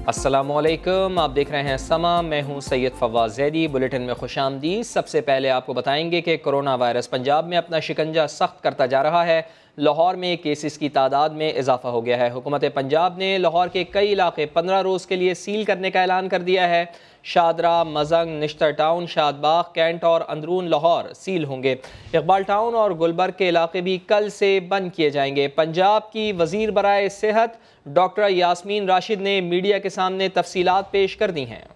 अस्सलामुअलैकुम, आप देख रहे हैं समा। मैं हूं सैयद फवाद ज़ैदी। बुलेटिन में खुशामदीद। सबसे पहले आपको बताएंगे कि कोरोना वायरस पंजाब में अपना शिकंजा सख्त करता जा रहा है। लाहौर में केसेस की तादाद में इजाफा हो गया है। हुकूमत पंजाब ने लाहौर के कई इलाके 15 रोज़ के लिए सील करने का ऐलान कर दिया है। शादरा, मजंग, निश्तर टाउन, शादबाग, कैंट और अंदरून लाहौर सील होंगे। इकबाल टाउन और गुलबर्ग के इलाके भी कल से बंद किए जाएंगे। पंजाब की वजीर बराए सेहत डॉक्टर यास्मीन राशिद ने मीडिया के सामने तफसीलात पेश कर दी हैं।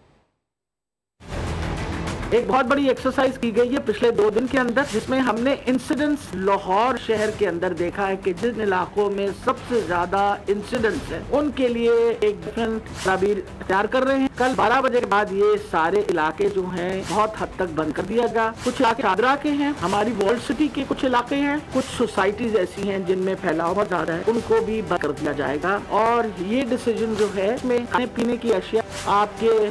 एक बहुत बड़ी एक्सरसाइज की गई है पिछले 2 दिन के अंदर, जिसमें हमने इंसिडेंट्स लाहौर शहर के अंदर देखा है कि जिन इलाकों में सबसे ज्यादा इंसिडेंट्स हैं उनके लिए एक डिफरेंट तदाबीर तैयार कर रहे हैं। कल 12 बजे के बाद ये सारे इलाके जो हैं बहुत हद तक बंद कर दिया गया। कुछ इलाके शादरा के हैं, हमारी वर्ल्ड सिटी के कुछ इलाके हैं, कुछ सोसाइटीज ऐसी हैं जिनमें फैलाव बहुत ज्यादा है, उनको भी बंद कर दिया जाएगा। और ये डिसीजन जो है इसमें खाने पीने की अशिया, आपके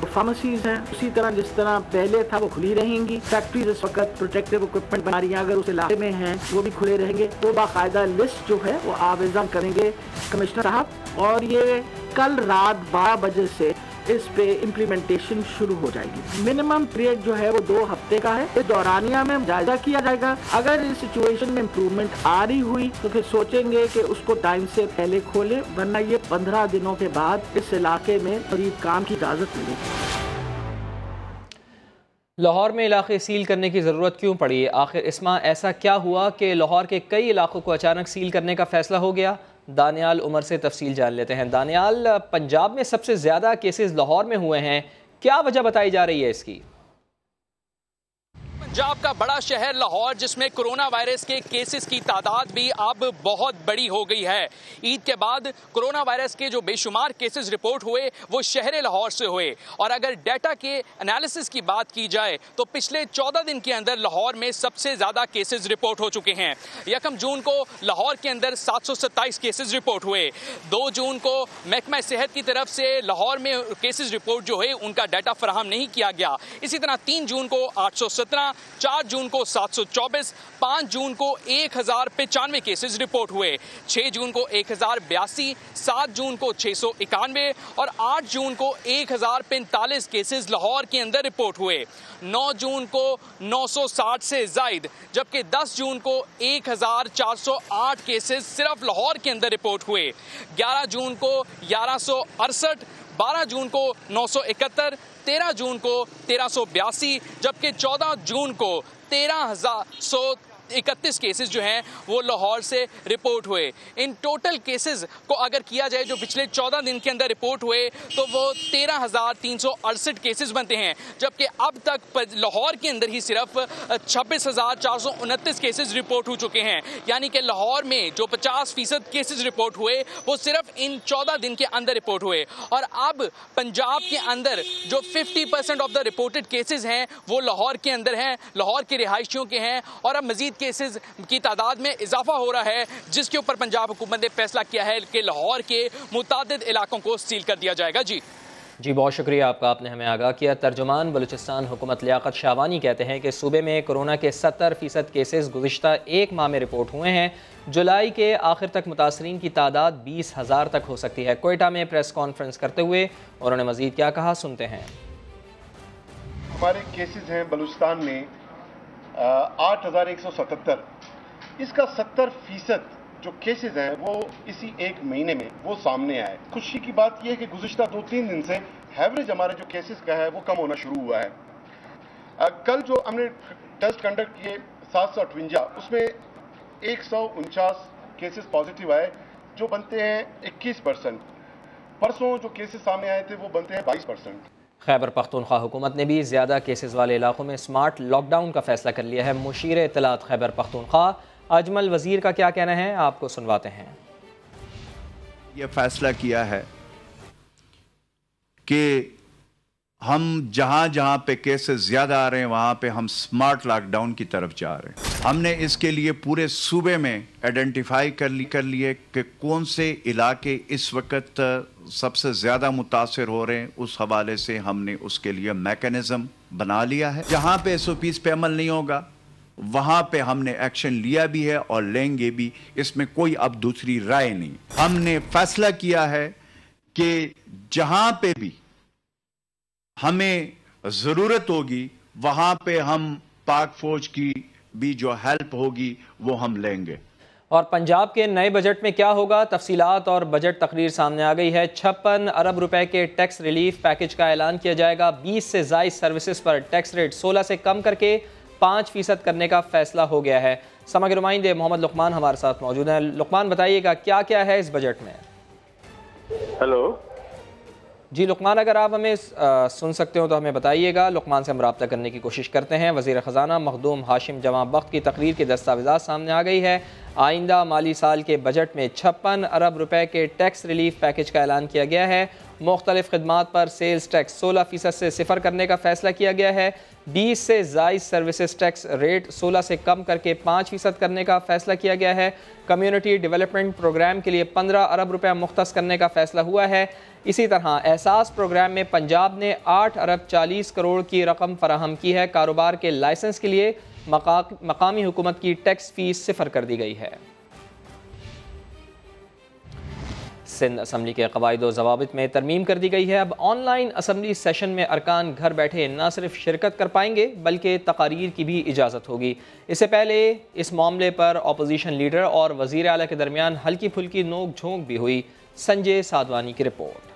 फार्मेसीज हैं, उसी तरह जिस तरह पहले था वो खुली रहेंगी। फैक्ट्रीज इस वक्त प्रोटेक्टिव इक्विपमेंट बना रही हैं, अगर उस इलाके में हैं वो भी खुले रहेंगे। तो बाकायदा लिस्ट जो है वो आवेदन करेंगे कमिश्नर साहब, और ये कल रात 12 बजे से इस पे इम्प्लीमेंटेशन शुरू हो जाएगी। मिनिमम पीरियड जो है वो 2 हफ्ते का है। इस दौरानिया में जायजा किया जाएगा। अगर इस सिचुएशन में इम्प्रूवमेंट आ रही हुई तो फिर सोचेंगे कि उसको टाइम से पहले खोलें, वरना ये 15 दिनों के बाद इस इलाके में करीब काम की इजाजत मिलेगी। लाहौर में इलाके सील करने की ज़रूरत क्यों पड़ी? आखिर इसमें ऐसा क्या हुआ कि लाहौर के कई इलाकों को अचानक सील करने का फैसला हो गया? दानियाल उमर से तफसील जान लेते हैं। दानियाल, पंजाब में सबसे ज़्यादा केसेस लाहौर में हुए हैं, क्या वजह बताई जा रही है इसकी? पंजाब का बड़ा शहर लाहौर, जिसमें कोरोना वायरस के केसेस की तादाद भी अब बहुत बड़ी हो गई है। ईद के बाद कोरोना वायरस के जो बेशुमार केसेस रिपोर्ट हुए वो शहर लाहौर से हुए। और अगर डाटा के एनालिसिस की बात की जाए तो पिछले 14 दिन के अंदर लाहौर में सबसे ज़्यादा केसेस रिपोर्ट हो चुके हैं। 1 जून को लाहौर के अंदर 727 केसेस रिपोर्ट हुए। 2 जून को महकमा सेहत की तरफ से लाहौर में केसेस रिपोर्ट जो है उनका डाटा फराहम नहीं किया गया। इसी तरह 3 जून को 817, 4 जून को 724, 5 जून को 1095 केसेस रिपोर्ट हुए, 6 जून को 1082, 7 जून को 691 और 8 जून को 1045 केसेस लाहौर के अंदर रिपोर्ट हुए। 9 जून को 960 से जायद, जबकि 10 जून को 1408 केसेस सिर्फ लाहौर के अंदर रिपोर्ट हुए। 11 जून को 1168, 12 जून को 971, 13 जून को 1382, जबकि 14 जून को 1331 केसेस जो हैं वो लाहौर से रिपोर्ट हुए। इन टोटल केसेस को अगर किया जाए जो पिछले 14 दिन के अंदर रिपोर्ट हुए तो वो 13,368 केसेस बनते हैं, जबकि अब तक लाहौर के अंदर ही सिर्फ 26,429 केसेस रिपोर्ट हो चुके हैं। यानी कि लाहौर में जो 50% केसेस रिपोर्ट हुए वो सिर्फ इन 14 दिन के अंदर रिपोर्ट हुए। और अब पंजाब के अंदर जो 50% ऑफ द रिपोर्टेड केसेस हैं वो लाहौर के अंदर हैं, लाहौर के रिहायशियों के हैं। और अब मजीद केसेस की तादाद में इजाफा हो रहा है, जिसके ऊपर पंजाब हुकूमत ने फैसला किया है कि लाहौर के मुतादिद इलाकों को सील कर दिया जाएगा। जी बहुत शुक्रिया आपका, आपने हमें आगाह किया। तर्जुमान बलूचिस्तान हुकूमत लियाकत शाहवानी कहते हैं कि सूबे में कोरोना के 70% केसेस गुज़िश्ता 1 माह में रिपोर्ट हुए हैं। जुलाई के आखिर तक मुतासरीन की तादाद 20,000 तक हो सकती है। कोयटा में प्रेस कॉन्फ्रेंस करते हुए उन्होंने मजीद क्या कहा, सुनते हैं। हमारे केसेस हैं बलूचिस्तान में 8,177, इसका 70% जो केसेस हैं वो इसी 1 महीने में वो सामने आए। खुशी की बात यह है कि गुज़िश्ता 2-3 दिन से एवरेज हमारे जो केसेस का है वो कम होना शुरू हुआ है। कल जो हमने टेस्ट कंडक्ट किए 758, उसमें 149 केसेस पॉजिटिव आए, जो बनते हैं 21%। परसों जो केसेस सामने आए थे वो बनते हैं 22%। खैबर पख्तूनख्वा हुकूमत ने भी ज़्यादा केसेस वाले इलाकों में स्मार्ट लॉकडाउन का फैसला कर लिया है। मुशीर इत्तलात खैबर पख्तूनख्वा अजमल वजीर का क्या कहना है, आपको सुनवाते हैं। ये फैसला किया है कि हम जहां जहां पे केसेस ज्यादा आ रहे हैं वहां पे हम स्मार्ट लॉकडाउन की तरफ जा रहे हैं। हमने इसके लिए पूरे सूबे में आइडेंटिफाई कर लिए कि कौन से इलाके इस वक्त सबसे ज्यादा मुतासर हो रहे हैं। उस हवाले से हमने उसके लिए मैकेनिज्म बना लिया है। जहां पे SOPs पे अमल नहीं होगा वहां पे हमने एक्शन लिया भी है और लेंगे भी, इसमें कोई अब दूसरी राय नहीं। हमने फैसला किया है कि जहां पे भी हमें जरूरत होगी वहां पे हम पाक फौज की भी जो हेल्प होगी वो हम लेंगे। और पंजाब के नए बजट में क्या होगा, तफसीलात और बजट तकरीर सामने आ गई है। 56 अरब रुपए के टैक्स रिलीफ पैकेज का ऐलान किया जाएगा। 20 से ज़ायद सर्विसेज पर टैक्स रेट 16 से कम करके 5% करने का फैसला हो गया है। समा के नुमाइंदे मोहम्मद लुकमान हमारे साथ मौजूद हैं। लुकमान, बताइएगा क्या क्या है इस बजट में। हेलो जी लुकमान, अगर आप हमें सुन सकते हो तो हमें बताइएगा। लुकमान से हम रब्ता करने की कोशिश करते हैं। वज़ीर ख़ज़ाना मखदूम हाशिम जमा बख्त की तकरीर के दस्तावेज़ात सामने आ गई है। आइंदा माली साल के बजट में 56 अरब रुपए के टैक्स रिलीफ पैकेज का ऐलान किया गया है। मुख्तलिफ खदमात पर सेल्स टैक्स 16% से 0 करने का फैसला किया गया है। 20 से ज़ायद सर्विसेज टैक्स रेट 16 से कम करके 5% करने का फैसला किया गया है। कम्युनिटी डेवलपमेंट प्रोग्राम के लिए 15 अरब रुपये मुख्तस करने का फैसला हुआ है। इसी तरह एहसास प्रोग्राम में पंजाब ने 8 अरब 40 करोड़ की रकम फराहम की है। कारोबार के लाइसेंस के लिए मकामी हुकूमत की टैक्स फीस 0 कर दी गई है। सिंध असम्बली के कवायद व ज़वाबित में तरमीम कर दी गई है। अब ऑनलाइन असम्बली सेशन में अरकान घर बैठे न सिर्फ शिरकत कर पाएंगे बल्कि तकारीर की भी इजाज़त होगी। इससे पहले इस मामले पर अपोजिशन लीडर और वज़ीर आला के दरमियान हल्की फुल्की नोक झोंक भी हुई। संजय साधवानी की रिपोर्ट।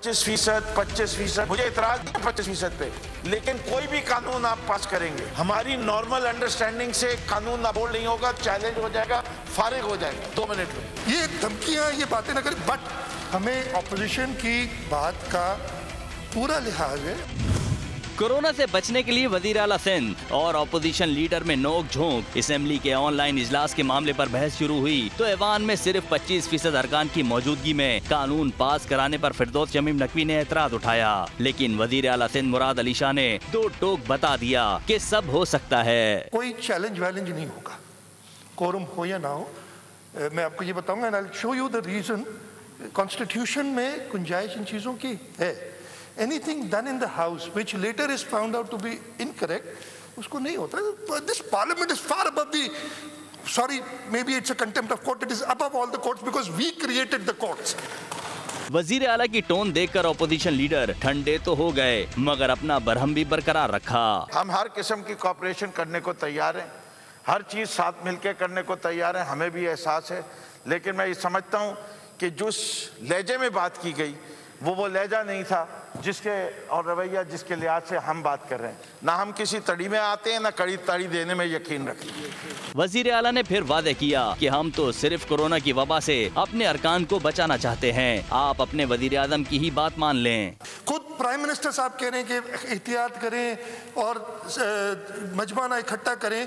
25%, मुझे इतराज 25% पे, लेकिन कोई भी कानून आप पास करेंगे हमारी नॉर्मल अंडरस्टैंडिंग से कानून ना बोल नहीं होगा, चैलेंज हो जाएगा, फारिग हो जाएगा 2 मिनट में। ये धमकियां, ये बातें ना करें, बट हमें ऑपोजिशन की बात का पूरा लिहाज है। कोरोना से बचने के लिए वजीर आला सिंध और अपोजिशन लीडर में नोक झोंक। असेंबली के ऑनलाइन इजलास के मामले पर बहस शुरू हुई तो ऐवान में सिर्फ 25% अरकान की मौजूदगी में कानून पास कराने पर फिरदौस शमीम नकवी ने एतराज उठाया, लेकिन वजीर आला सिंध मुराद अली शाह ने दो टोक बता दिया कि सब हो सकता है। कोई चैलेंज वैलेंज नहीं होगा, कोरम हो या ना हो। मैं आपको ये बताऊंगा and I will show you the reason. Constitution में गुंजाइश इन चीजों की है। Anything done in the house which later is found out to be incorrect, उसको नहीं होता। This parliament is far above the, sorry, maybe it's a contempt of court, it is above all the courts because we created the courts. वजीर आला की tone देखकर opposition leader ठंडे तो हो गए मगर अपना बरहम भी बरकरार रखा। हम हर किस्म की कॉपरेशन करने को तैयार हैं, हर चीज साथ मिलकर करने को तैयार हैं, हमें भी एहसास है। लेकिन मैं ये समझता हूँ कि जिस लहजे में बात की गई वो लहजा नहीं था जिसके और रवैया जिसके लिहाज से हम बात कर रहे हैं। ना हम किसी तड़ी में आते हैं ना कड़ी तड़ी देने में यकीन रखते हैं। वजीर आला ने फिर वादे किया कि हम तो सिर्फ कोरोना की वबा से अपने अरकान को बचाना चाहते हैं, आप अपने वजीर आजम की ही बात मान लें। खुद प्राइम मिनिस्टर साहब कह रहे हैं कि एहतियात करें और मजमाना इकट्ठा करें।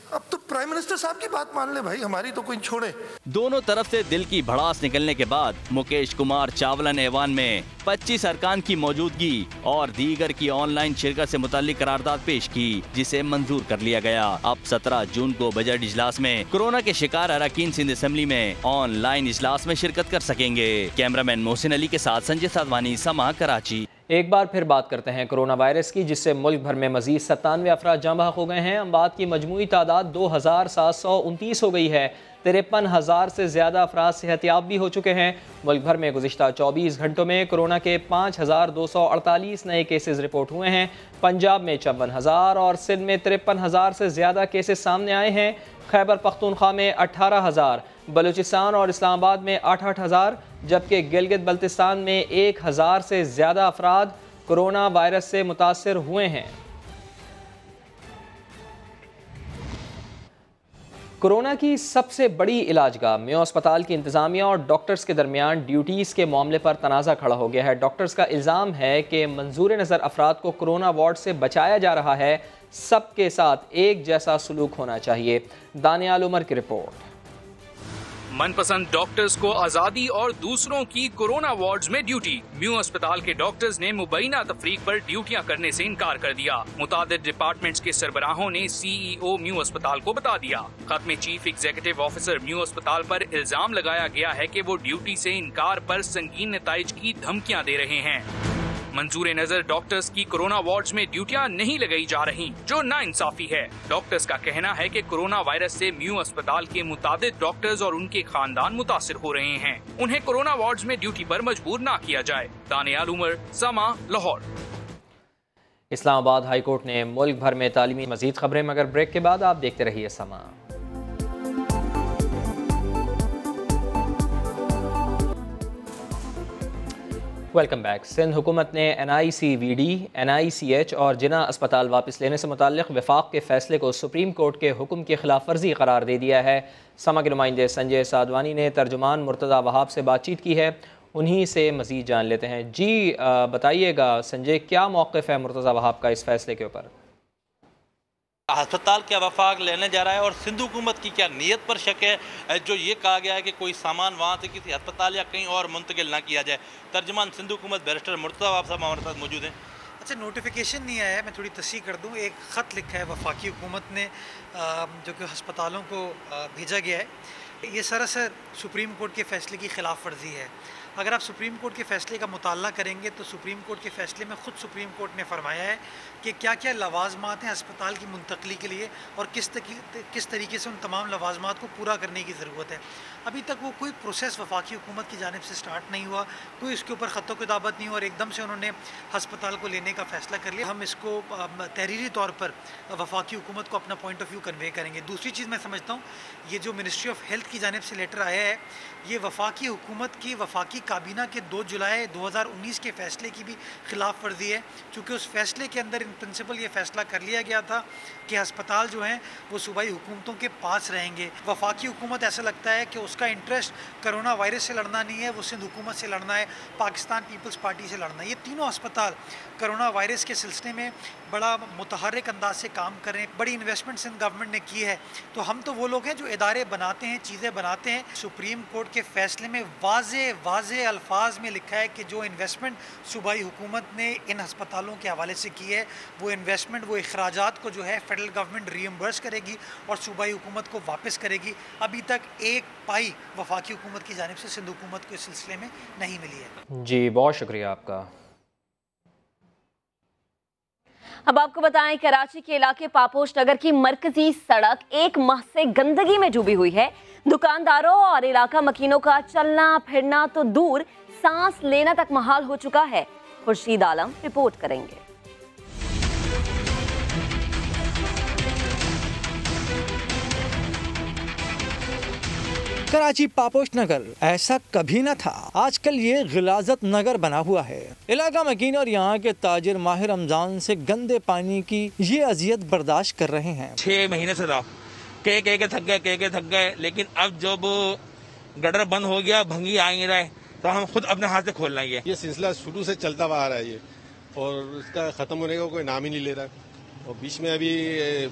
अब तो प्राइम मिनिस्टर साहब की बात मान ले भाई, हमारी तो कोई छोड़े। दोनों तरफ से दिल की भड़ास निकलने के बाद मुकेश कुमार चावला ने ऐवान में 25 अरकान की मौजूदगी और दीगर की ऑनलाइन शिरकत से मुताल्लिक करारदाद पेश की जिसे मंजूर कर लिया गया। अब 17 जून को बजट इजलास में कोरोना के शिकार अरकान सिंध असेंबली में ऑनलाइन इजलास में शिरकत कर सकेंगे। कैमरामैन मोहसिन अली के साथ संजय साधवानी, समा, कराची। एक बार फिर बात करते हैं कोरोना वायरस की, जिससे मुल्क भर में मजीद 97 अफराद जाँ बहक हो गए हैं। अमवात की मजमूई तादाद 2729 हो गई है। 53,000 से ज़्यादा अफराद सेहतियाब भी हो चुके हैं। मुल्क भर में गुज़िश्ता 24 घंटों में कोरोना के 5,248 नए केसेस रिपोर्ट हुए हैं। पंजाब में 54,000 और सिंध में 53,000 से ज़्यादा केसेस सामने आए हैं। खैबर पख्तूनख्वा में 18,000, बलूचिस्तान और इस्लामाबाद में 8,000, जबकि गिलगित बल्तिस्तान में 1,000 से ज़्यादा अफराद कोरोना वायरस से मुतासर हुए हैं। कोरोना की सबसे बड़ी इलाजगाह मेयो अस्पताल की इंतज़ामिया और डॉक्टर्स के दरमियान ड्यूटीज़ के मामले पर तनाज़ा खड़ा हो गया है। डॉक्टर्स का इल्ज़ाम है कि मंजूर नज़र अफराद को कोरोना वार्ड से बचाया जा रहा है। सबके साथ एक जैसा सलूक होना चाहिए। दानियाल उमर की रिपोर्ट। मनपसंद डॉक्टर्स को आजादी और दूसरों की कोरोना वार्ड्स में ड्यूटी। मेयो अस्पताल के डॉक्टर्स ने मुबैना तफरीक पर ड्यूटियां करने से इनकार कर दिया। मुतादिद डिपार्टमेंट्स के सरबराहों ने CEO मेयो अस्पताल को बता दिया। खत में चीफ एग्जीक्यूटिव ऑफिसर मेयो अस्पताल पर इल्जाम लगाया गया है कि वो ड्यूटी से इनकार पर संगीन नताइज की धमकियां दे रहे हैं। मंजूर नजर डॉक्टर्स की कोरोना वार्ड्स में ड्यूटियां नहीं लगाई जा रही, जो नाइंसाफी है। डॉक्टर्स का कहना है कि कोरोना वायरस से म्यू अस्पताल के मुताबिक डॉक्टर्स और उनके खानदान मुतासिर हो रहे हैं। उन्हें कोरोना वार्ड्स में ड्यूटी पर मजबूर न किया जाए। दानियाल उमर, समा, लाहौर। इस्लामाबाद हाई कोर्ट ने मुल्क भर में तालीमी मजीद खबरें, मगर ब्रेक के बाद आप देखते रहिए समा। Welcome back. सिंध हुकूमत ने NICVD, NICH और जिना अस्पताल वापस लेने से मुताल्लिक़ वफाक के फैसले को सुप्रीम कोर्ट के हुक्म की खिलाफ वर्जी करार दे दिया है। समा के नुमाइंदे संजय साधवानी ने तर्जुमान मुर्तज़ा वहाब से बातचीत की है, उन्हीं से मज़ीद जान लेते हैं। जी बताइएगा संजय, क्या मौक़िफ़ है मुर्तज़ा वहाब का इस फैसले के ऊपर? अस्पताल क्या वफाक लेने जा रहा है और सिंध हुकूमत की क्या नीयत पर शक है जो ये कहा गया है कि कोई सामान वहाँ से किसी अस्पताल या कहीं और मुंतकिल ना किया जाए। तर्जुमान सिंध हुकूमत बैरिस्टर मुर्तज़ा वहाब साहब हमारे साथ मौजूद हैं। अच्छा, नोटिफिकेशन नहीं आया है, मैं थोड़ी तस्सीह कर दूँ। एक ख़त लिखा है वफाकी हुकूमत ने जो कि अस्पतालों को भेजा गया है। ये सरासर सुप्रीम कोर्ट के फ़ैसले की ख़िलाफ़ वर्जी है। अगर आप सुप्रीम कोर्ट के फ़ैसले का मुताला करेंगे तो सुप्रीम कोर्ट के फ़ैसले में ख़ुद सुप्रीम कोर्ट ने फरमाया है कि क्या क्या लवाजमात हैं अस्पताल की मुंतकली के लिए और किस तरीके से उन तमाम लवाजमात को पूरा करने की ज़रूरत है। अभी तक वो कोई प्रोसेस वफाकी हुकूमत की जानिब से स्टार्ट नहीं हुआ, कोई उसके ऊपर ख़त्तो किताबत नहीं हुआ और एकदम से उन्होंने अस्पताल को लेने का फ़ैसला कर लिया। हम इसको तहरीरी तौर पर वफाकी हुकूमत को अपना पॉइंट ऑफ व्यू कन्वे करेंगे। दूसरी चीज़ मैं समझता हूँ, ये जो मिनिस्ट्री ऑफ हेल्थ की जानिब से लेटर आया है, ये वफाकी हुकूमत की वफाकी काबीना के 2 जुलाई 2019 के फ़ैसले की भी खिलाफ वर्जी है, चूँकि उस फैसले के अंदर इन प्रिंसिपल ये फ़ैसला कर लिया गया था कि अस्पताल जो हैं वो सूबाई हुकूमतों के पास रहेंगे। वफाकी हुकूमत ऐसा लगता है कि उसका इंटरेस्ट कोरोना वायरस से लड़ना नहीं है, वो सिंध हुकूमत से लड़ना है, पाकिस्तान पीपल्स पार्टी से लड़ना है। ये तीनों अस्पताल कोरोना वायरस के सिलसिले में बड़ा मुतहर्रिक अंदाज से काम कर रहे हैं, बड़ी इन्वेस्टमेंट सिंध गवर्नमेंट ने की है। तो हम तो वो लोग हैं जो इदारे बनाते हैं, चीज़ें बनाते हैं। सुप्रीम कोर्ट के फ़ैसले में वाज़े अल्फाज में लिखा है कि जो इन्वेस्टमेंट सूबाई हुकूमत ने इन अस्पतालों के हवाले से की है, वो इन्वेस्टमेंट, वो अखराजात को जो है फेडरल गवर्नमेंट रीइम्बर्स करेगी और सूबाई हुकूमत को वापस करेगी। अभी तक एक पाई वफाकी हुकूमत की जानिब से सिंध हुकूमत को इस सिलसिले में नहीं मिली है। जी बहुत शुक्रिया आपका। अब आपको बताएं, कराची के इलाके पापोश नगर की मरकजी सड़क 1 माह से गंदगी में डूबी हुई है। दुकानदारों और इलाका मकीनों का चलना फिरना तो दूर, सांस लेना तक मुहाल हो चुका है। खुर्शीद आलम रिपोर्ट करेंगे। कराची पापोश नगर ऐसा कभी न था, आजकल ये गिलाजत नगर बना हुआ है। इलाका मकीन और यहाँ के ताजिर माह रमजान से गंदे पानी की ये अजियत बर्दाश्त कर रहे हैं। 6 महीने से के थक गए, लेकिन अब जब गटर बंद हो गया, भंगी आ नहीं रहे, तो हम खुद अपने हाथ से खोल लाएंगे। ये सिलसिला शुरू से चलता हुआ आ रहा है ये, और इसका खत्म होने का कोई नाम ही नहीं ले रहा। और बीच में अभी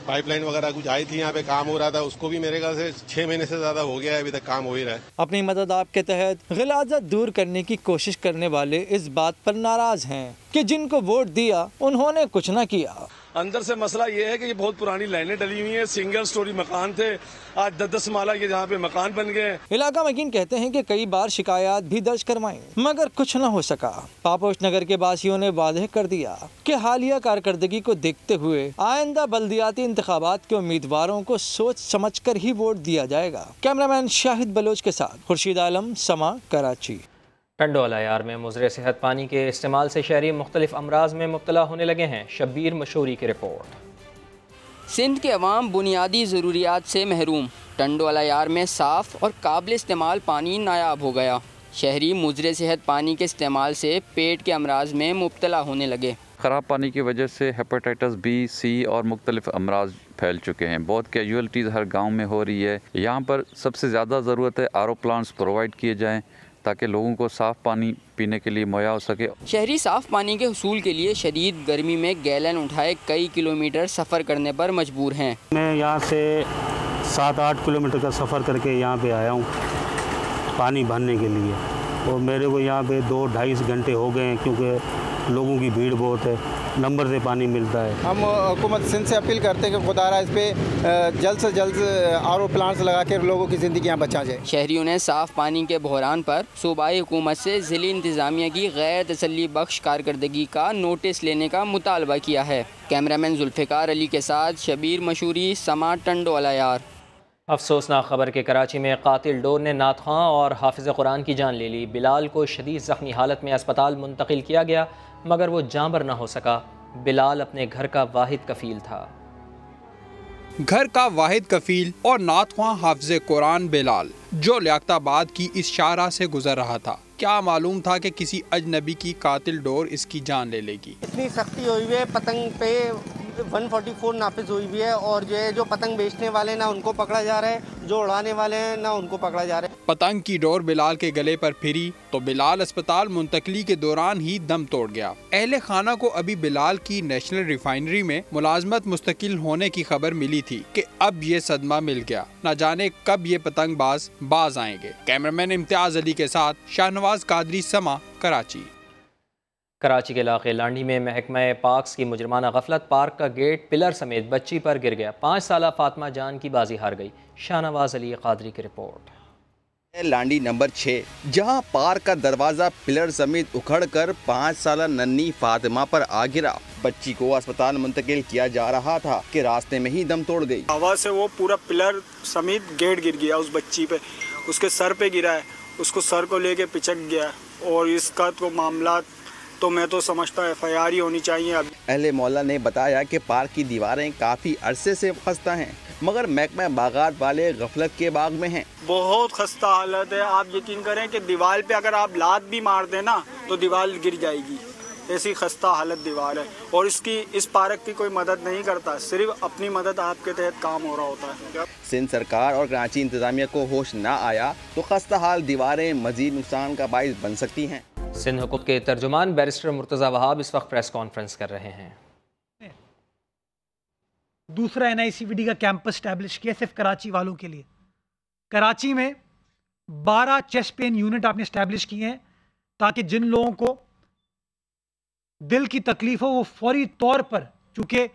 पाइपलाइन वगैरह कुछ आई थी, यहाँ पे काम हो रहा था, उसको भी मेरे ख्याल से 6 महीने से ज्यादा हो गया है, अभी तक काम हो ही रहा है। अपनी मदद आप के तहत गिलाजत दूर करने की कोशिश करने वाले इस बात पर नाराज हैं कि जिनको वोट दिया उन्होंने कुछ न किया। अंदर से मसला ये है कि ये बहुत पुरानी लाइनें डली हुई हैं, सिंगल स्टोरी मकान थे, आज 10-10 माला के जहाँ पे मकान बन गए। इलाका मकीन कहते हैं कि कई बार शिकायत भी दर्ज करवाई मगर कुछ न हो सका। पापोश नगर के बासियों ने वादे कर दिया कि हालिया कारकर्दगी को देखते हुए आइंदा बल्दियाती इंतखाबात के उम्मीदवारों को सोच समझ कर ही वोट दिया जाएगा। कैमरामैन शाहिद बलोच के साथ खुर्शीद आलम, समा, कराची। टंडोला यार में मुज़र सेहत पानी के इस्तेमाल से शहरी मुख्तलिफ अमराज में मुब्तला होने लगे हैं। शब्बीर मशहूरी की रिपोर्ट। सिंध के अवाम बुनियादी ज़रूरियात से महरूम। टंडोला यार में साफ़ और काबिल इस्तेमाल पानी नायाब हो गया। शहरी मुज़र सेहत पानी के इस्तेमाल से पेट के अमराज में मुब्तला होने लगे। ख़राब पानी की वजह से हेपेटाइटिस B, C और मुख्तलिफ अमराज फैल चुके हैं। बहुत कैजुअलिटीज़ हर गाँव में हो रही है। यहाँ पर सबसे ज़्यादा ज़रूरत है RO प्लांट्स प्रोवाइड किए जाएँ ताकि लोगों को साफ़ पानी पीने के लिए मुहैया हो सके। शहरी साफ़ पानी के हुसूल के लिए शदीद गर्मी में गैलन उठाए कई किलोमीटर सफ़र करने पर मजबूर हैं। मैं यहाँ से 7-8 किलोमीटर का सफ़र करके यहाँ पे आया हूँ पानी भरने के लिए, और मेरे को यहाँ पे 2-2.5 घंटे हो गए हैं, क्योंकि लोगों की भीड़ बहुत है, नंबर से पानी मिलता है। हम हुकूमत सिंध से अपील करते हैं कि खुदारा इस पर जल्द से जल्द आरओ प्लांट्स लगा कर लोगों की ज़िंदगियाँ बचा जाए। शहरियों ने साफ़ पानी के बहरान पर सूबाई हुकूमत से ज़िली इंतज़ामिया की गैर तसल्ली बख्श कारकर्दगी का नोटिस लेने का मुतालबा किया है। कैमरामैन जुल्फ़िकार अली के साथ शबीर मशहूरी, समा टंडोला यार। अफसोसनाक खबर के कराची में कातिल डोर ने नात खां और हाफिज़ कुरान की जान ले ली। बिलाल को शदीद ज़ख्मी हालत में अस्पताल मुंतकिल किया गया मगर वो जांबर न हो सका। बिलाल अपने घर का वाहिद कफील था। घर का वाहिद कफील और नात खां हाफिज़ कुरान बिलाल जो लियाकताबाद की इस शाहराह से गुजर रहा था, क्या मालूम था कि किसी अजनबी की कातिल डोर इसकी जान ले लेगी। इतनी सख्ती हुई है, पतंग पे 144 नाफिज हुई भी है और जो पतंग बेचने वाले ना उनको पकड़ा जा रहा है, जो उड़ाने वाले हैं ना उनको पकड़ा जा रहा है। पतंग की डोर बिलाल के गले पर फिरी तो बिलाल अस्पताल मुंतकली के दौरान ही दम तोड़ गया। अहले खाना को अभी बिलाल की नेशनल रिफाइनरी में मुलाजमत मुस्तकिल होने की खबर मिली थी कि अब ये सदमा मिल गया, न जाने कब ये पतंगबाज बाज आएंगे। कैमरामैन इम्तियाज अली के साथ शाहनवाज कादरी, समा कराची। कराची के इलाके लांडी में महकमा पार्क्स की मुजरमाना गफलत, पार्क का गेट पिलर समेत बच्ची पर गिर गया। 5 साला फातिमा जान की बाजी हार गई। शाहनवाज अली कादरी की रिपोर्ट। लांडी नंबर 6 जहां पार्क का दरवाजा पिलर समेत उखड़कर 5 साला नन्ही फातिमा पर आ गिरा। बच्ची को अस्पताल मुंतकिल किया जा रहा था कि रास्ते में ही दम तोड़ गई। हवा से वो पूरा पिलर समेत गेट गिर गया उस बच्ची पे, उसके सर पे गिरा है, उसको सर को लेके पिचक गया और इसका तो मामला तो मैं तो समझता है FIR ही होनी चाहिए। अभी अहले मोहल्ला ने बताया कि पार्क की दीवारें काफी अरसे से खस्ता हैं मगर महकमा बागात वाले गफलत के बाग में हैं। बहुत खस्ता हालत है। आप यकीन करें कि दीवार पे अगर आप लात भी मार देना तो दीवार गिर जाएगी, ऐसी खस्ता हालत दीवार है। और इस पार्क की कोई मदद नहीं करता, सिर्फ अपनी मदद आपके तहत काम हो रहा होता है। सिंध सरकार और कराची इंतजामिया को होश न आया तो खस्ता हाल दीवारें मजीद नुकसान का बाइस बन सकती हैं। सिंध हुकूक के तर्जुमान बैरिस्टर मुर्तज़ा वहाब इस वक्त प्रेस कॉन्फ्रेंस कर रहे हैं। दूसरा NICVD का कैंपस स्टैब्लिश किया सिर्फ कराची वालों के लिए। कराची में 12 चेस्ट पेन यूनिट आपने स्टैब्लिश किए हैं ताकि जिन लोगों को दिल की तकलीफ हो वो फौरी तौर पर, चूँकि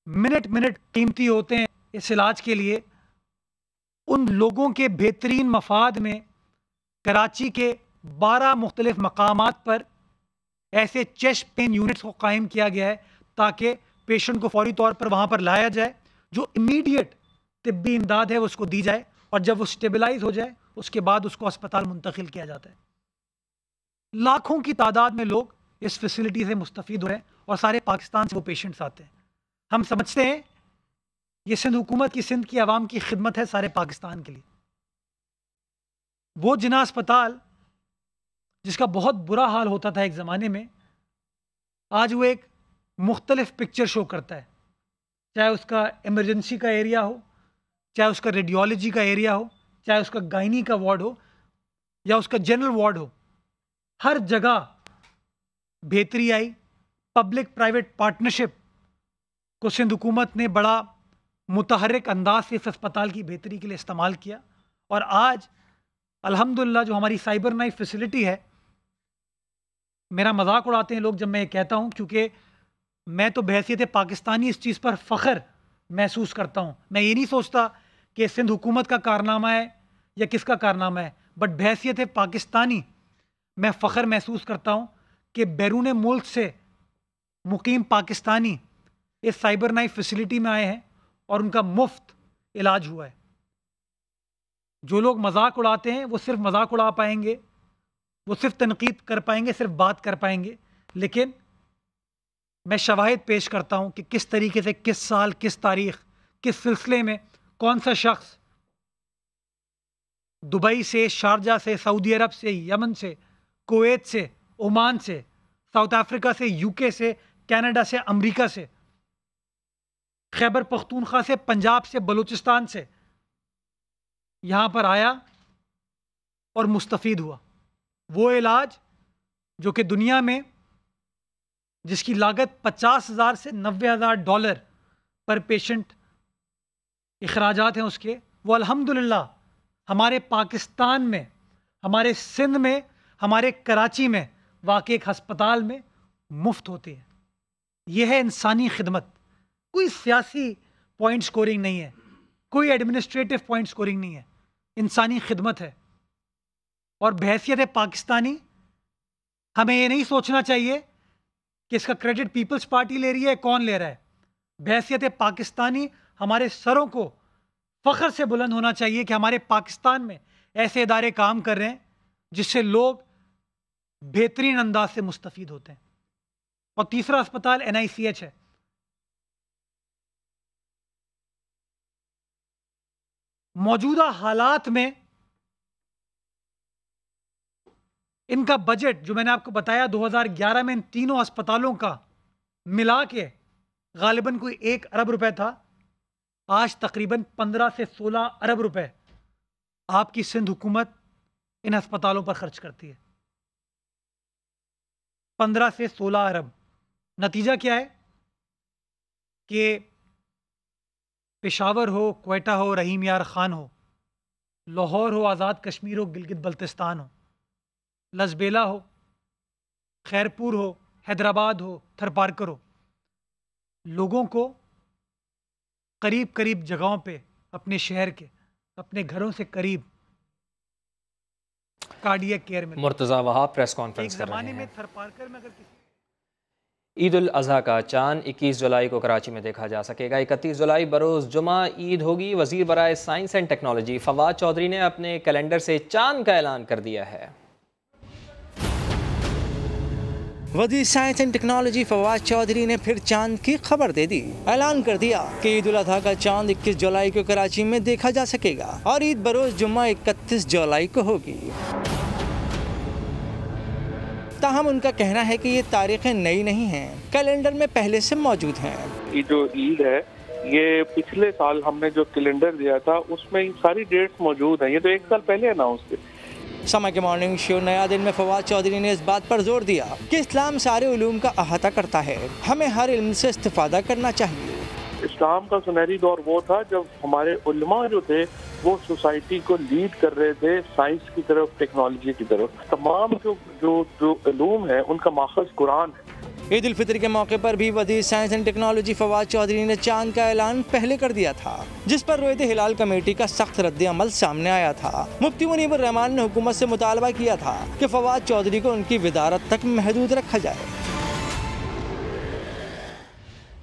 मिनट कीमती होते हैं इस इलाज के लिए, उन लोगों के बेहतरीन मफाद में कराची के 12 मुख्तलिफ मकामात पर ऐसे चेस्ट पेन यूनिट्स को कायम किया गया है ताकि पेशेंट को फौरी तौर पर वहाँ पर लाया जाए, जो इमीडिएट तिब्बी इमदाद है उसको दी जाए और जब वो स्टेबलाइज हो जाए उसके बाद उसको अस्पताल मुंतकिल किया जाता है। लाखों की तादाद में लोग इस फैसिलिटी से मुस्तफ़ीद हुए हैं और सारे पाकिस्तान से वो पेशेंट्स आते हैं। हम समझते हैं ये सिंध हुकूमत की, सिंध की आवाम की खिदमत है सारे पाकिस्तान के लिए। वो जिना अस्पताल जिसका बहुत बुरा हाल होता था एक ज़माने में, आज वो एक मुख्तलिफ पिक्चर शो करता है, चाहे उसका इमरजेंसी का एरिया हो, चाहे उसका रेडियोलॉजी का एरिया हो, चाहे उसका गायनी का वार्ड हो या उसका जनरल वार्ड हो। हर जगह बेहतरी आई। पब्लिक प्राइवेट पार्टनरशिप को सिंध हुकूमत ने बड़ा मुतहर्रिक अंदाज से इस अस्पताल की बेहतरी के लिए इस्तेमाल किया और आज अल्हम्दुलिल्लाह जो हमारी साइबर नाइफ फैसिलिटी है, मेरा मजाक उड़ाते हैं लोग जब मैं ये कहता हूँ, क्योंकि मैं तो बहैसियत पाकिस्तानी इस चीज़ पर फ़ख्र महसूस करता हूँ। मैं ये नहीं सोचता कि सिंध हुकूमत का कारनामा है या किसका कारनामा है, बट बहैसियत पाकिस्तानी मैं फ़ख्र महसूस करता हूँ कि बैरून मुल्क से मुकीम पाकिस्तानी इस साइबर नाइफ फैसिलिटी में आए हैं और उनका मुफ्त इलाज हुआ है। जो लोग मजाक उड़ाते हैं वो सिर्फ मजाक उड़ा पाएंगे, वो सिर्फ तनकीद कर पाएंगे, सिर्फ बात कर पाएंगे, लेकिन मैं शवाहिद पेश करता हूँ कि किस तरीके से, किस साल, किस तारीख, किस सिलसिले में कौन सा शख्स दुबई से, शारजा से, सऊदी अरब से, यमन से, कुवैत से, ओमान से, साउथ अफ्रीका से, UK से, कनाडा से, अमेरिका से, खैबर पख्तूनख्वा से, पंजाब से, बलूचिस्तान से यहाँ पर आया और मुस्तफ़ीद हुआ। वो इलाज जो कि दुनिया में जिसकी लागत 50,000 से 90,000 डॉलर पर पेशेंट इखराजात हैं उसके, वो अल्हम्दुलिल्लाह हमारे पाकिस्तान में, हमारे सिंध में, हमारे कराची में वाक़ई एक हस्पताल में मुफ्त होती हैं। यह है इंसानी खिदमत। कोई सियासी पॉइंट स्कोरिंग नहीं है, कोई एडमिनिस्ट्रेटिव पॉइंट स्कोरिंग नहीं है, इंसानी खिदमत है। और बहैसियत पाकिस्तानी हमें ये नहीं सोचना चाहिए कि इसका क्रेडिट पीपल्स पार्टी ले रही है, कौन ले रहा है। बहैसियत पाकिस्तानी हमारे सरों को फ़ख्र से बुलंद होना चाहिए कि हमारे पाकिस्तान में ऐसे इदारे काम कर रहे हैं जिससे लोग बेहतरीन अंदाज से मुस्तफ़ीद होते हैं। और तीसरा अस्पताल NICH है। मौजूदा हालात में इनका बजट जो मैंने आपको बताया 2011 में इन तीनों अस्पतालों का मिला के गालिबन कोई 1 अरब रुपए था। आज तकरीबन 15 से 16 अरब रुपए आपकी सिंध हुकूमत इन अस्पतालों पर खर्च करती है। 15 से 16 अरब। नतीजा क्या है कि पेशावर हो, क्वेटा हो, रहीम यार खान हो, लाहौर हो, आज़ाद कश्मीर हो, गिलगित बल्तिस्तान हो, लसबेला हो, खैरपुर हो, हैदराबाद हो, थरपारकर हो, लोगों को करीब करीब जगहों पे अपने शहर के, अपने घरों से करीब कार्डियक केयर में। मुर्तज़ा वहाब प्रेस कॉन्फ्रेंस कर रहे हैं। थरपारकर में अगर ईद उल अज़हा का चांद 21 जुलाई को कराची में देखा जा सकेगा। 31 जुलाई बरोज़ जुमा ईद होगी। वज़ीर बराए science and technology Fawad Chaudhry ने अपने कैलेंडर से चांद का ऐलान कर दिया है। वज़ीर science and technology Fawad Chaudhry ने फिर चांद की खबर दे दी। ऐलान कर दिया कि ईद उल अज़हा का चांद 21 जुलाई को कराची में देखा जा सकेगा और ईद बरोज़ जुम्मा 31 जुलाई को होगी। ताहम उनका कहना है कि ये तारीखें नई नहीं हैं, कैलेंडर में पहले से मौजूद हैं। ये जो ईद है ये पिछले साल हमने जो कैलेंडर दिया था उसमें ये सारी डेट्स मौजूद हैं। ये तो 1 साल पहले अनाउंस थे। समय के मॉर्निंग शो नया दिन में फवाद चौधरी ने इस बात पर जोर दिया कि इस्लाम सारे उलूम का अहाता करता है, हमें हर इल्म से इस्तिफादा करना चाहिए। इस्लाम का सुनहरी दौर वो था जब हमारे उलमा जो थे वो सोसाइटी को लीड कर रहे थे साइंस की तरफ, टेक्नोलॉजी की तरफ। तमाम जो उलूम है उनका माखज़ कुरान है। ईद उल फितर के मौके पर भी वज़ीर science and technology Fawad Chaudhry ने चांद का ऐलान पहले कर दिया था, जिस पर रोयद हिलाल कमेटी का सख्त रद्द-ए-अमल सामने आया था। मुफ्ती मुनीबुर रहमान ने हुकूमत से मुतालबा किया था कि फवाद चौधरी को उनकी विदारत तक महदूद रखा जाए।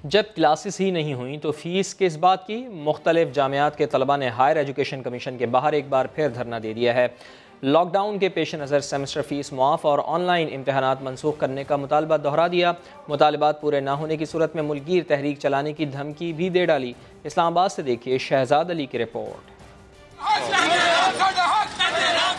जब क्लासेस ही नहीं हुई तो फीस किस बात की? मुख्तलिफ जामियात के तलबा ने हायर एजुकेशन कमीशन के बाहर एक बार फिर धरना दे दिया है। लॉकडाउन के पेश नज़र सेमेस्टर फ़ीस मुआफ़ और ऑनलाइन इम्तहानात मनसूख करने का मुतालबा दोहरा दिया। मुतालबात पूरे ना होने की सूरत में मुल्कीर तहरीक चलाने की धमकी भी दे डाली। इस्लामाबाद से देखिए शहजाद अली की रिपोर्ट।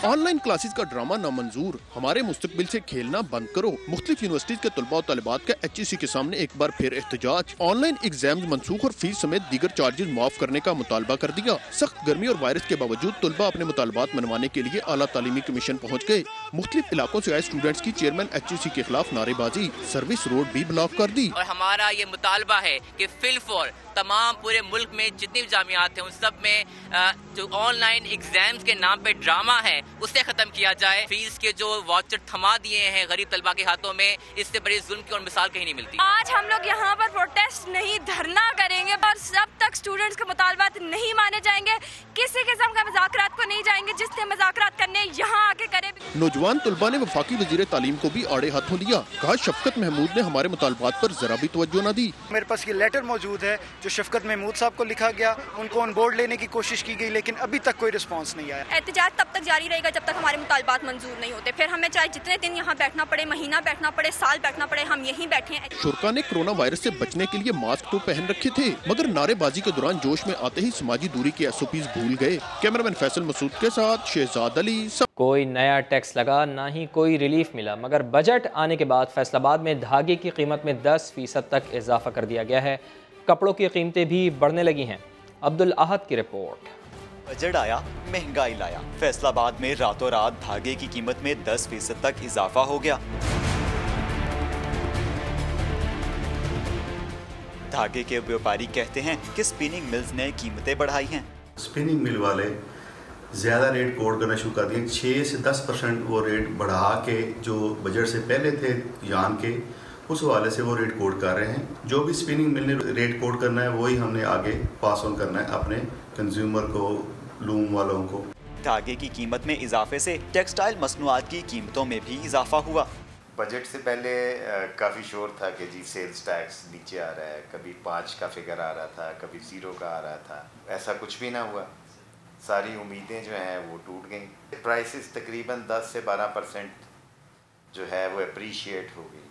ऑनलाइन क्लासेस का ड्रामा नामंजूर, हमारे मुस्तकबिल से खेलना बंद करो। मुख्तलिफ यूनिवर्सिटीज के तलबा और तलबात का HEC के सामने एक बार फिर एहतजाज। ऑनलाइन एग्जाम मनसूख और फीस समेत दीगर चार्जेस माफ करने का मुतालबा कर दिया। सख्त गर्मी और वायरस के बावजूद तलबा अपने मुतालबात मनवाने के लिए आला तालीमी कमीशन पहुँच गए। मुख्तलिफ इलाकों से आए स्टूडेंट्स की चेयरमैन HEC के खिलाफ नारेबाजी, सर्विस रोड भी ब्लॉक कर दी। और हमारा ये मुतालबा है कि फिलफॉर तमाम पूरे मुल्क में जितनी भी जामियात हैं उन सब में जो ऑनलाइन एग्जाम्स के नाम पे ड्रामा है उसे खत्म किया जाए। फीस के जो वाउचर थमा दिए हैं गरीब तलबा के हाथों में, इससे बड़ी जुल्म की और मिसाल कहीं नहीं मिलती। आज हम लोग यहाँ पर प्रोटेस्ट नहीं, धरना करेंगे और जब तक स्टूडेंट्स के मुतालबात नहीं माने जाएंगे, किसी किस्म का मज़ाकरात को नहीं जाएंगे। जिसने मज़ाकरात करने यहाँ आके करे। नौजवान तलबा ने वफाकी वज़ीर तालीम को भी आड़े हाथों लिया। कहा शफकत महमूद ने हमारे मुतालबात पर जरा भी तवज्जो न दी। मेरे पास ये लेटर मौजूद है जो शफकत महमूद साहब को लिखा गया, उनको ऑन बोर्ड लेने की कोशिश की गई लेकिन अभी तक कोई रिस्पांस नहीं आया। एहतजाज तब तक जारी रहेगा जब तक हमारे मुतालबात मंजूर नहीं होते। फिर हमें चाहे जितने दिन यहाँ बैठना पड़े, महीना बैठना पड़े, साल बैठना पड़े, हम यहीं बैठे हैं। शुरा ने कोरोना वायरस से बचने के लिए मास्क तो पहन रखे थे, मगर नारेबाजी के दौरान जोश में आते ही समाजी दूरी के SOPs भूल गए। कैमरामैन फैसल मसूद के साथ शहजाद अली। कोई नया टैक्स लगा ना ही कोई रिलीफ मिला, मगर बजट आने के बाद फैसलाबाद में धागे की कीमत में 10% तक इजाफा कर दिया गया है। कपड़ों की कीमतें भी बढ़ने लगी हैं। अब्दुल अहद की रिपोर्ट। बजट आया, महंगाई लाया। फैसलाबाद में रातों रात धागे की कीमत में 10% तक इजाफा हो गया। धागे के व्यापारी कहते हैं कि स्पिनिंग मिल्स ने कीमतें बढ़ाई हैं। स्पिनिंग मिल वाले ज़्यादा रेट कोड करना शुरू कर दिए। 6 से 10% वो रेट बढ़ा के जो बजट से पहले थे यान के, उस हवाले से वो रेट कोड कर रहे हैं। जो भी स्पिनिंग मिल ने रेट कोड करना है वही हमने आगे पास ऑन करना है अपने कंज्यूमर को, लूम वालों को। धागे की कीमत में इजाफे से टेक्सटाइल मसनूआत की कीमतों में भी इजाफा हुआ। बजट से पहले काफ़ी शोर था कि जी सेल्स टैक्स नीचे आ रहा है, कभी 5 का फिगर आ रहा था, कभी 0 का आ रहा था। ऐसा कुछ भी ना हुआ, सारी उम्मीदें जो हैं वो टूट गई। प्राइसेस तकरीबन 10 से 12% जो है वो अप्रीशिएट हो गई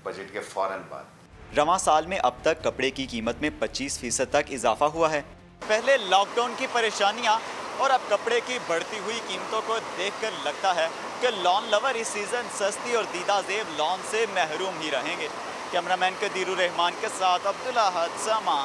बजट के फ़ौरन बाद। रवां साल में अब तक कपड़े की कीमत में 25% तक इजाफा हुआ है। पहले लॉकडाउन की परेशानियां और अब कपड़े की बढ़ती हुई कीमतों को देखकर लगता है कि लॉन लवर इस सीज़न सस्ती और दीदा ज़ेब लॉन से महरूम ही रहेंगे। कैमरामैन कदीरुर रहमान के साथ अब्दुल्ला हद समा।